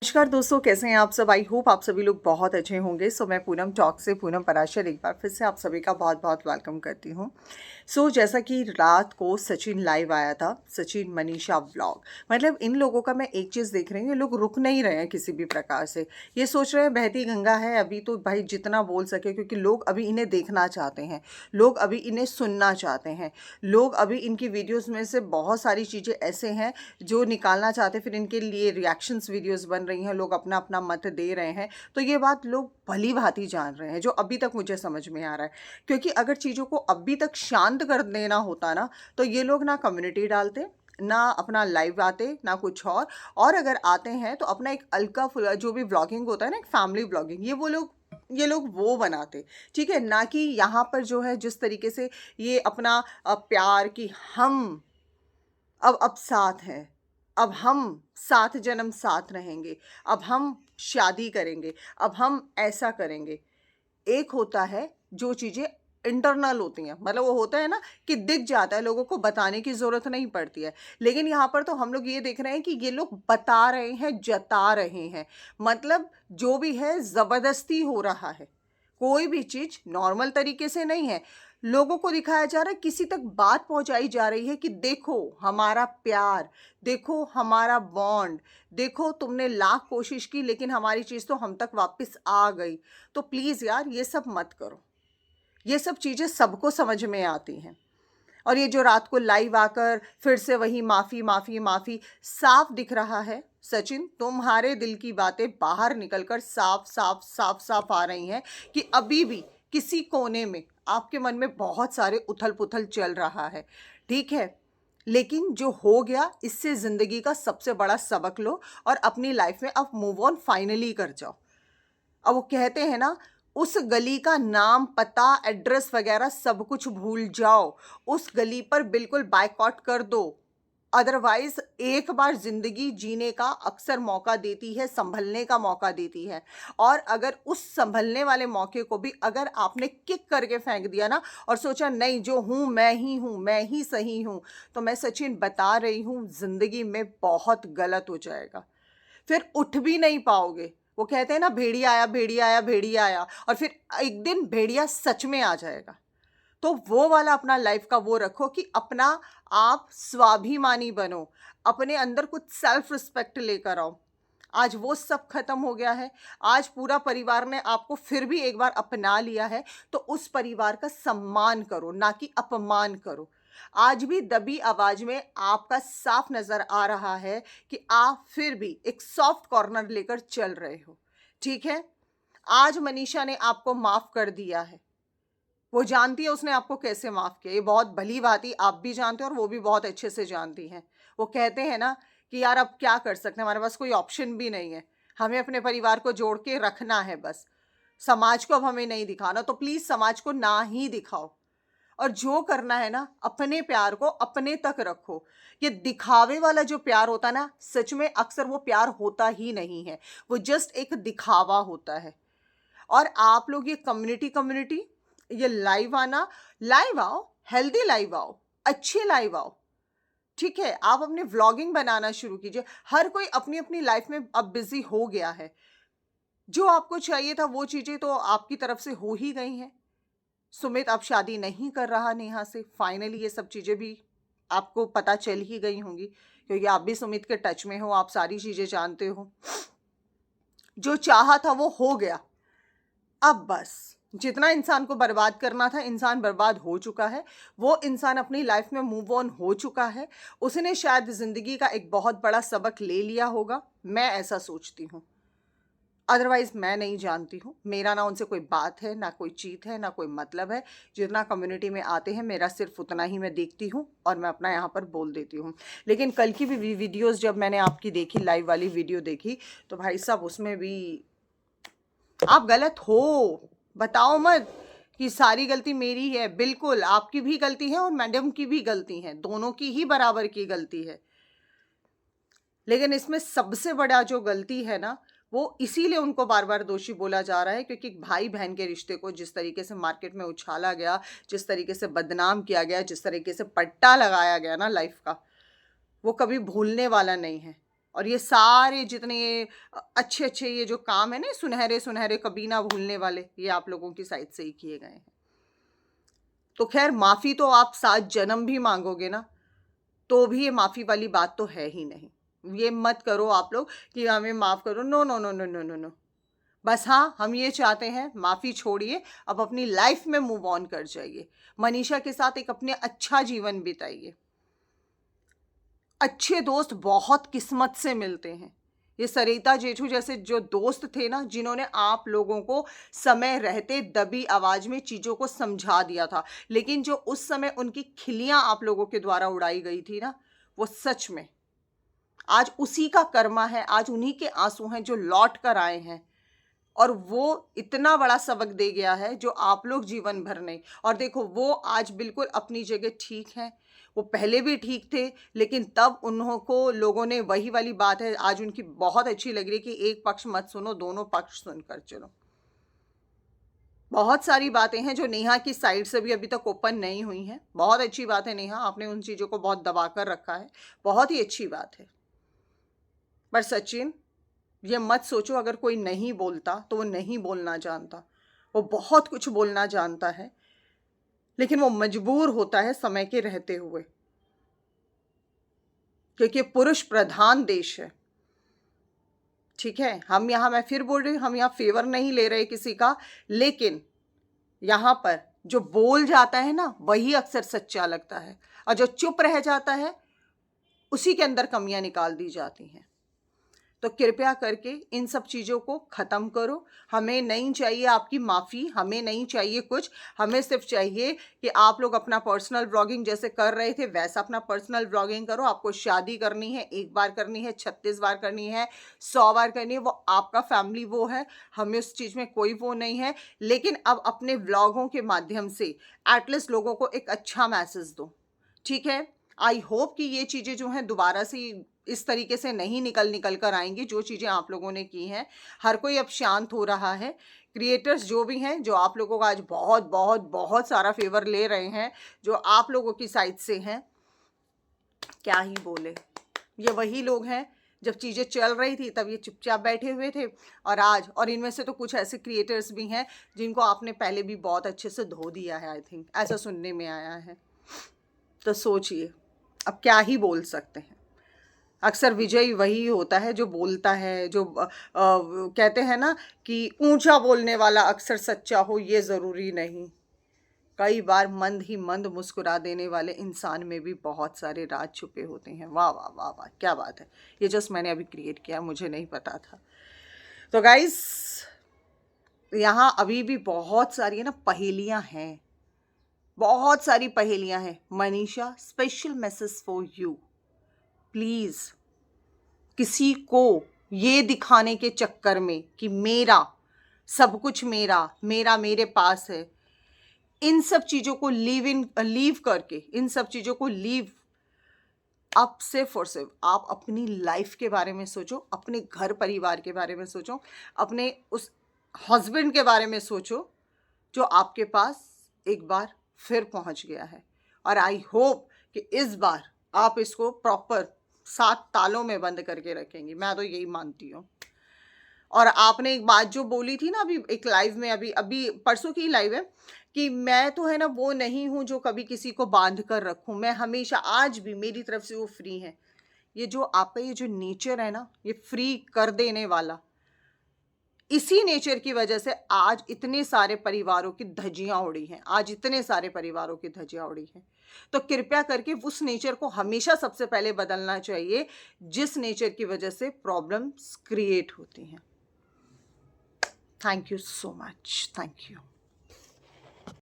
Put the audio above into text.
नमस्कार दोस्तों, कैसे हैं आप सब। आई होप आप सभी लोग बहुत अच्छे होंगे। मैं पूनम टॉक से पूनम पराशर एक बार फिर से आप सभी का बहुत बहुत वेलकम करती हूँ। जैसा कि रात को सचिन लाइव आया था, सचिन मनीषा व्लॉग, मतलब इन लोगों का मैं एक चीज़ देख रही हूँ, ये लोग रुक नहीं रहे हैं किसी भी प्रकार से। ये सोच रहे हैं बहती गंगा है, अभी तो भाई जितना बोल सके, क्योंकि लोग अभी इन्हें देखना चाहते हैं, लोग अभी इन्हें सुनना चाहते हैं, लोग अभी इनकी वीडियोज़ में से बहुत सारी चीज़ें ऐसे हैं जो निकालना चाहते हैं, फिर इनके लिए रिएक्शंस वीडियोस बन रही हैं, लोग अपना अपना मत दे रहे हैं। तो ये बात लोग भली भांति जान रहे हैं, जो अभी तक मुझे समझ में आ रहा है। क्योंकि अगर चीज़ों को अभी तक शांत कर देना होता ना, तो ये लोग ना कम्युनिटी डालते, ना अपना लाइव आते, ना कुछ और अगर आते हैं तो अपना एक हल्का फुल्का जो भी व्लॉगिंग होता है ना, एक फैमिली व्लॉगिंग, ये लोग वो बनाते। ठीक है ना, कि यहाँ पर जो है जिस तरीके से ये अपना प्यार की हम अब साथ हैं, अब हम 7 जन्म साथ रहेंगे, अब हम शादी करेंगे, अब हम ऐसा करेंगे। एक होता है जो चीज़ें इंटरनल होती हैं, मतलब वो होता है ना कि दिख जाता है, लोगों को बताने की ज़रूरत नहीं पड़ती है। लेकिन यहाँ पर तो हम लोग ये देख रहे हैं कि ये लोग बता रहे हैं, जता रहे हैं, मतलब जो भी है ज़बरदस्ती हो रहा है। कोई भी चीज़ नॉर्मल तरीके से नहीं है। लोगों को दिखाया जा रहा है, किसी तक बात पहुंचाई जा रही है कि देखो हमारा प्यार, देखो हमारा बॉन्ड, देखो तुमने लाख कोशिश की लेकिन हमारी चीज़ तो हम तक वापस आ गई। तो प्लीज़ यार ये सब मत करो। ये सब चीज़ें सबको समझ में आती हैं। और ये जो रात को लाइव आकर फिर से वही माफ़ी माफ़ी माफ़ी, साफ दिख रहा है सचिन, तुम्हारे दिल की बातें बाहर निकलकर साफ साफ साफ साफ आ रही हैं कि अभी भी किसी कोने में आपके मन में बहुत सारे उथल पुथल चल रहा है। ठीक है, लेकिन जो हो गया इससे ज़िंदगी का सबसे बड़ा सबक लो और अपनी लाइफ में अब मूव ऑन फाइनली कर जाओ। अब वो कहते हैं ना, उस गली का नाम, पता, एड्रेस वगैरह सब कुछ भूल जाओ। उस गली पर बिल्कुल बायकॉट कर दो। अदरवाइज एक बार जिंदगी जीने का अक्सर मौका देती है, संभलने का मौका देती है। और अगर उस संभलने वाले मौके को भी अगर आपने किक करके फेंक दिया ना और सोचा नहीं जो हूँ, मैं ही सही हूँ, तो मैं सचिन बता रही हूँ जिंदगी में बहुत गलत हो जाएगा। फिर उठ भी नहीं पाओगे। वो कहते हैं ना, भेड़िया आया भेड़िया आया भेड़िया आया, और फिर एक दिन भेड़िया सच में आ जाएगा। तो वो वाला अपना लाइफ का वो रखो कि अपना आप स्वाभिमानी बनो, अपने अंदर कुछ सेल्फ रिस्पेक्ट लेकर आओ। आज वो सब खत्म हो गया है। आज पूरा परिवार ने आपको फिर भी एक बार अपना लिया है, तो उस परिवार का सम्मान करो, ना कि अपमान करो। आज भी दबी आवाज में आपका साफ नजर आ रहा है कि आप फिर भी एक सॉफ्ट कॉर्नर लेकर चल रहे हो। ठीक है, आज मनीषा ने आपको माफ कर दिया है। वो जानती है उसने आपको कैसे माफ किया, ये बहुत भली भांति आप भी जानते हो और वो भी बहुत अच्छे से जानती हैं। वो कहते हैं ना कि यार अब क्या कर सकते हैं, हमारे पास कोई ऑप्शन भी नहीं है, हमें अपने परिवार को जोड़ के रखना है बस। समाज को अब हमें नहीं दिखाना, तो प्लीज समाज को ना ही दिखाओ। और जो करना है ना, अपने प्यार को अपने तक रखो। ये दिखावे वाला जो प्यार होता है ना, सच में अक्सर वो प्यार होता ही नहीं है, वो जस्ट एक दिखावा होता है। और आप लोग ये कम्युनिटी कम्युनिटी, ये लाइव आना, लाइव आओ, हेल्दी लाइव आओ, अच्छे लाइव आओ। ठीक है, आप अपने व्लॉगिंग बनाना शुरू कीजिए। हर कोई अपनी अपनी लाइफ में अब बिजी हो गया है। जो आपको चाहिए था वो चीजें तो आपकी तरफ से हो ही गई हैं। सुमित अब शादी नहीं कर रहा नेहा से, फाइनली ये सब चीजें भी आपको पता चल ही गई होंगी, क्योंकि आप भी सुमित के टच में हो, आप सारी चीजें जानते हो। जो चाहा था वो हो गया। अब बस जितना इंसान को बर्बाद करना था, इंसान बर्बाद हो चुका है। वो इंसान अपनी लाइफ में मूव ऑन हो चुका है। उसने शायद जिंदगी का एक बहुत बड़ा सबक ले लिया होगा, मैं ऐसा सोचती हूँ। अदरवाइज मैं नहीं जानती हूँ। मेरा ना उनसे कोई बात है, ना कोई चीत है, ना कोई मतलब है। जितना कम्युनिटी में आते हैं मेरा सिर्फ उतना ही मैं देखती हूँ और मैं अपना यहाँ पर बोल देती हूँ। लेकिन कल की भी वीडियोस जब मैंने आपकी देखी, लाइव वाली वीडियो देखी, तो भाई साहब उसमें भी आप गलत हो। बताओ मत कि सारी गलती मेरी है, बिल्कुल आपकी भी गलती है और मैडम की भी गलती है, दोनों की ही बराबर की गलती है। लेकिन इसमें सबसे बड़ा जो गलती है ना, वो इसीलिए उनको बार बार दोषी बोला जा रहा है क्योंकि भाई बहन के रिश्ते को जिस तरीके से मार्केट में उछाला गया, जिस तरीके से बदनाम किया गया, जिस तरीके से पट्टा लगाया गया ना लाइफ का, वो कभी भूलने वाला नहीं है। और ये सारे जितने अच्छे अच्छे ये जो काम है ना, सुनहरे सुनहरे कभी ना भूलने वाले, ये आप लोगों की साइड से ही किए गए हैं। तो खैर माफ़ी तो आप 7 जन्म भी मांगोगे ना, तो भी ये माफ़ी वाली बात तो है ही नहीं। ये मत करो आप लोग कि हमें माफ़ करो, no no no no no no no. बस हाँ, हम ये चाहते हैं माफ़ी छोड़िए, अब अपनी लाइफ में मूव ऑन कर जाइए। मनीषा के साथ एक अपने अच्छा जीवन बिताइए। अच्छे दोस्त बहुत किस्मत से मिलते हैं। ये सरिता जेठू जैसे जो दोस्त थे ना, जिन्होंने आप लोगों को समय रहते दबी आवाज में चीजों को समझा दिया था, लेकिन जो उस समय उनकी खिलियां आप लोगों के द्वारा उड़ाई गई थी ना, वो सच में आज उसी का कर्मा है, आज उन्हीं के आंसू हैं जो लौट कर आए हैं। और वो इतना बड़ा सबक दे गया है जो आप लोग जीवन भर नहीं। और देखो वो आज बिल्कुल अपनी जगह ठीक है, वो पहले भी ठीक थे, लेकिन तब उन्हों को लोगों ने, वही वाली बात है आज उनकी बहुत अच्छी लग रही है कि एक पक्ष मत सुनो, दोनों पक्ष सुनकर चलो। बहुत सारी बातें हैं जो नेहा की साइड से भी अभी तक ओपन नहीं हुई हैं। बहुत अच्छी बात है नेहा, आपने उन चीज़ों को बहुत दबा कर रखा है, बहुत ही अच्छी बात है। पर सचिन, ये मत सोचो अगर कोई नहीं बोलता तो वो नहीं बोलना जानता। वो बहुत कुछ बोलना जानता है, लेकिन वो मजबूर होता है समय के रहते हुए, क्योंकि पुरुष प्रधान देश है। ठीक है, हम यहाँ, मैं फिर बोल रही हूँ, हम यहाँ फेवर नहीं ले रहे किसी का, लेकिन यहाँ पर जो बोल जाता है ना, वही अक्सर सच्चा लगता है, और जो चुप रह जाता है उसी के अंदर कमियां निकाल दी जाती हैं। तो कृपया करके इन सब चीज़ों को ख़त्म करो। हमें नहीं चाहिए आपकी माफ़ी, हमें नहीं चाहिए कुछ, हमें सिर्फ चाहिए कि आप लोग अपना पर्सनल व्लॉगिंग जैसे कर रहे थे वैसा अपना पर्सनल व्लॉगिंग करो। आपको शादी करनी है, 1 बार करनी है, 36 बार करनी है, 100 बार करनी है, वो आपका फैमिली वो है, हमें उस चीज़ में कोई वो नहीं है। लेकिन अब अपने व्लॉगों के माध्यम से एटलीस्ट लोगों को एक अच्छा मैसेज दो। ठीक है, आई होप कि ये चीज़ें जो हैं दोबारा से इस तरीके से नहीं निकल कर आएंगी, जो चीज़ें आप लोगों ने की हैं। हर कोई अब शांत हो रहा है। क्रिएटर्स जो भी हैं, जो आप लोगों का आज बहुत बहुत बहुत सारा फेवर ले रहे हैं, जो आप लोगों की साइड से हैं, क्या ही बोले। ये वही लोग हैं, जब चीज़ें चल रही थी तब ये चुपचाप बैठे हुए थे, और आज, और इनमें से तो कुछ ऐसे क्रिएटर्स भी हैं जिनको आपने पहले भी बहुत अच्छे से धो दिया है, आई थिंक ऐसा सुनने में आया है। तो सोचिए अब क्या ही बोल सकते हैं। अक्सर विजयी वही होता है जो बोलता है, जो कहते हैं ना कि ऊंचा बोलने वाला अक्सर सच्चा हो, ये ज़रूरी नहीं। कई बार मंद ही मंद मुस्कुरा देने वाले इंसान में भी बहुत सारे राज छुपे होते हैं। वाह वाह वाह वाह, क्या बात है। ये जस्ट मैंने अभी क्रिएट किया, मुझे नहीं पता था। तो गाइस, यहाँ अभी भी बहुत सारी है ना पहेलियाँ हैं, बहुत सारी पहेलियाँ हैं। Manisha, special message for you, please किसी को ये दिखाने के चक्कर में कि मेरा सब कुछ, मेरा मेरे पास है, इन सब चीज़ों को लीव करके, इन सब चीज़ों को लीव, अब सिर्फ और सिर्फ आप अपनी लाइफ के बारे में सोचो, अपने घर परिवार के बारे में सोचो, अपने उस हस्बैंड के बारे में सोचो जो आपके पास एक बार फिर पहुंच गया है। और आई होप कि इस बार आप इसको प्रॉपर 7 तालों में बंद करके रखेंगी, मैं तो यही मानती हूँ। और आपने एक बात जो बोली थी ना अभी एक लाइव में, अभी अभी परसों की लाइव है, कि मैं तो है ना वो नहीं हूँ जो कभी किसी को बांध कर रखूँ, मैं हमेशा, आज भी मेरी तरफ से वो फ्री है। ये जो आपका ये जो नेचर है ना, ये फ्री कर देने वाला, इसी नेचर की वजह से आज इतने सारे परिवारों की धज्जियां उड़ी हैं, आज इतने सारे परिवारों की धज्जियां उड़ी हैं। तो कृपया करके उस नेचर को हमेशा सबसे पहले बदलना चाहिए जिस नेचर की वजह से प्रॉब्लम्स क्रिएट होती हैं। Thank you so much, thank you.